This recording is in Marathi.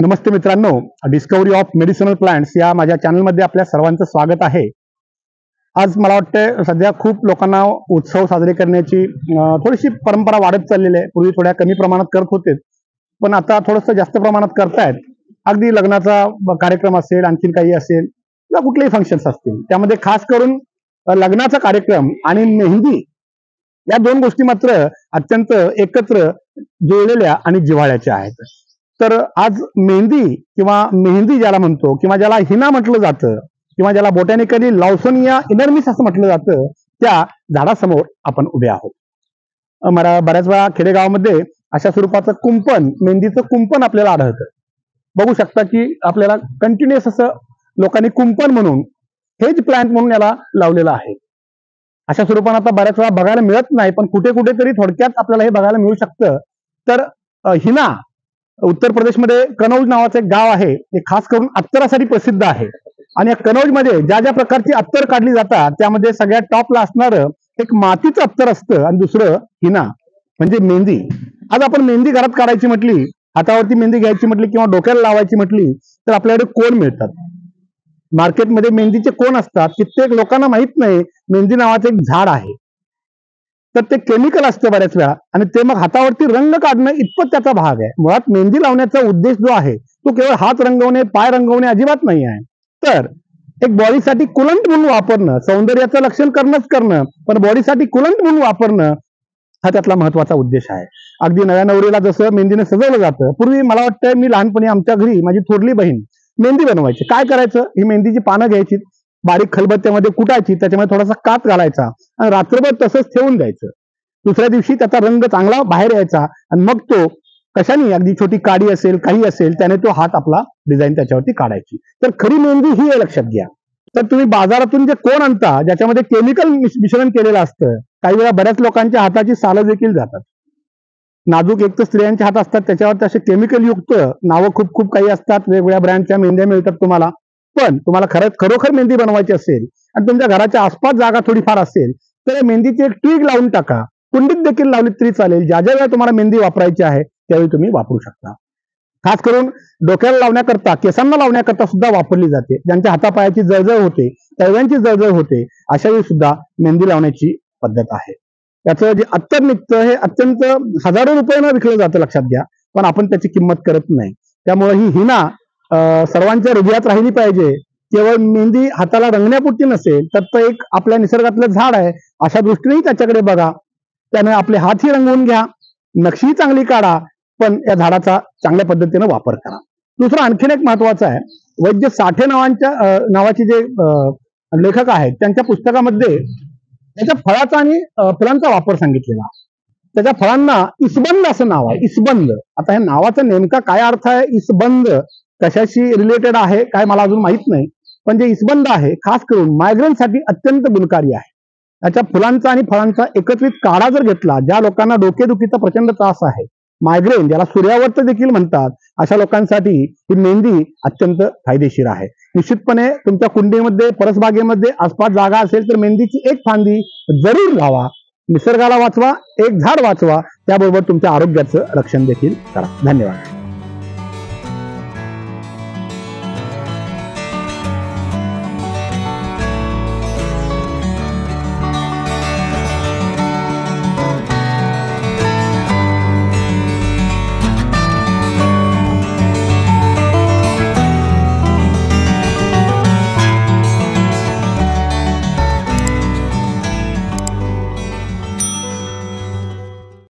नमस्ते मित्रांनो, डिस्कवरी ऑफ मेडिसिनल प्लांट्स या माझ्या चॅनलमध्ये आपल्या सर्वांचं स्वागत आहे। आज मला वाटतं सध्या खूप लोकांना उत्सव साजरे करण्याची थोडीशी परंपरा वाढत चाललेली आहे। पूर्वी थोड्या कमी प्रमाणात करत होते, पण आता थोडंसं जास्त प्रमाणात करतायत। अगदी लग्नाचा कार्यक्रम असेल, आणखीन काही असेल किंवा कुठलेही फंक्शन्स असतील, त्यामध्ये खास करून लग्नाचा कार्यक्रम आणि मेहंदी या दोन गोष्टी मात्र अत्यंत एकत्र जुळलेल्या आणि जिव्हाळ्याच्या आहेत। तर आज मेहंदी किंवा मेहंदी ज्याला म्हणतो किंवा ज्याला हिना म्हटलं जातं किंवा ज्याला बोटॅनिकली लॉसोनिया इनर्मिस असं म्हटलं जातं, त्या झाडासमोर आपण उभे आहोत। मला बऱ्याच वेळा खेडेगावामध्ये अशा स्वरूपाचं कुंपण, मेहंदीचं कुंपण आपल्याला आढळतं। बघू शकता की आपल्याला कंटिन्युअस असं लोकांनी कुंपण म्हणून, हेज प्लांट म्हणून याला लावलेलं आहे। अशा स्वरूपानं आता बऱ्याच वेळा बघायला मिळत नाही, पण कुठे कुठेतरी थोडक्यात आपल्याला हे बघायला मिळू शकतं। तर हिना उत्तर प्रदेशमध्ये कनौज नावाचं एक गाव आहे, ते खास करून अत्तरासाठी प्रसिद्ध आहे। आणि या कनौजमध्ये ज्या ज्या प्रकारची अत्तर काढली जातात, त्यामध्ये सगळ्यात टॉपला असणारं एक मातीचं अत्तर असतं आणि दुसरं हिना म्हणजे मेहंदी। आज आपण मेहंदी घरात काढायची म्हटली, हातावरती मेहंदी घ्यायची म्हटली किंवा डोक्याला लावायची म्हटली, तर आपल्याकडे कोण मिळतात। मार्केटमध्ये मेहंदीचे कोण असतात, कित्येक लोकांना माहित नाही मेहंदी नावाचं एक झाड आहे। तर ते केमिकल असतं बऱ्याच वेळा, आणि ते मग हातावरती रंग काढणं इतपत त्याचा भाग आहे। मुळात मेहंदी लावण्याचा उद्देश जो आहे तो केवळ हात रंगवणे, पाय रंगवणे अजिबात नाही आहे। तर एक बॉडीसाठी कुलंट म्हणून वापरणं, सौंदर्याचं लक्षण करणं, पण बॉडीसाठी कुलंट म्हणून वापरणं हा त्यातला महत्वाचा उद्देश आहे। अगदी नव्या नवरीला जसं मेहंदीने सजवलं जातं, पूर्वी मला वाटतं मी लहानपणी आमच्या घरी माझी थोरली बहीण मेहंदी बनवायची। काय करायचं, ही मेहंदीची पानं घ्यायची, बारीक खलबत्त्यामध्ये कुटायची, त्याच्यामध्ये थोडासा कात घालायचा आणि रात्रभर तसंच ठेवून द्यायचं। दुसऱ्या दिवशी त्याचा रंग चांगला बाहेर यायचा आणि मग तो कशाने, अगदी छोटी काडी असेल, काही असेल, त्याने तो हात आपला डिझाईन त्याच्यावरती काढायची। तर खरी मेहंदी ही आहे, लक्षात घ्या। तर तुम्ही बाजारातून जे कोण आणता, ज्याच्यामध्ये केमिकल मिश्रण केलेलं असतं, काही वेळा बऱ्याच लोकांच्या हाताची सालं देखील जातात। नाजूक एक तर स्त्रियांचे हात असतात, त्याच्यावरती असे केमिकल युक्त नावं खूप खूप काही असतात, वेगवेगळ्या ब्रँडच्या मेहंद्या मिळतात तुम्हाला। पण तुम्हाला खरोखर मेहंदी बनवायची असेल आणि तुमच्या घराच्या आसपास जागा थोडीफार असेल, तर मेहंदीची एक ट्यूब लावून टाका। कुंडीत देखील लावली तरी चालेल। ज्या ज्या वेळा तुम्हाला मेहंदी वापरायची आहे त्यावेळी तुम्ही वापरू शकता। खास करून डोक्याला लावण्याकरता, केसांना लावण्याकरता सुद्धा वापरली जाते। ज्यांच्या हातापायाची जळजळ होते, तळव्यांची जळजळ होते, अशा वेळी सुद्धा मेहंदी लावण्याची पद्धत आहे। त्याचं जे अत्तर निघतं हे अत्यंत हजारो रुपयानं विकलं जातं, लक्षात घ्या, पण आपण त्याची किंमत करत नाही। त्यामुळे ही हिना सर्वांच्या हृदयात राहिली पाहिजे। केवळ मेहंदी हाताला रंगण्यापुरती नसेल, तर तो एक आपल्या निसर्गातलं झाड आहे, अशा दृष्टीनेही त्याच्याकडे बघा। त्याने आपले हातही रंगवून घ्या, नक्षी चांगली काढा, पण या झाडाचा चांगल्या पद्धतीने वापर करा। दुसरं आणखीन एक महत्वाचं आहे, वैद्य साठे नावाचे जे लेखक आहेत, त्यांच्या पुस्तकामध्ये त्याच्या फळाचा आणि फुलांचा वापर सांगितलेला। त्याच्या फळांना इसबंद असं नाव आहे, इसबंद। आता ह्या नावाचा नेमका काय अर्थ आहे, इसबंद कशाशी रिलेटेड आहे काय मला अजून माहित नाही, पण जे इसबंद आहे खास करून मायग्रेनसाठी अत्यंत गुणकारी आहे। त्याच्या फुलांचा आणि फळांचा एकत्रित काढा जर घेतला, ज्या लोकांना डोकेदुखीचा प्रचंड त्रास आहे, मायग्रेन ज्याला सूर्यावर्त देखील म्हणतात, अशा लोकांसाठी ही मेहंदी अत्यंत फायदेशीर आहे। निश्चितपणे तुमच्या कुंडीमध्ये, परसबागेमध्ये आसपास जागा असेल तर मेहंदीची एक फांदी जरूर लावा। निसर्गाला वाचवा, एक झाड वाचवा, त्याबरोबर तुमच्या आरोग्याचं रक्षण देखील करा। धन्यवाद।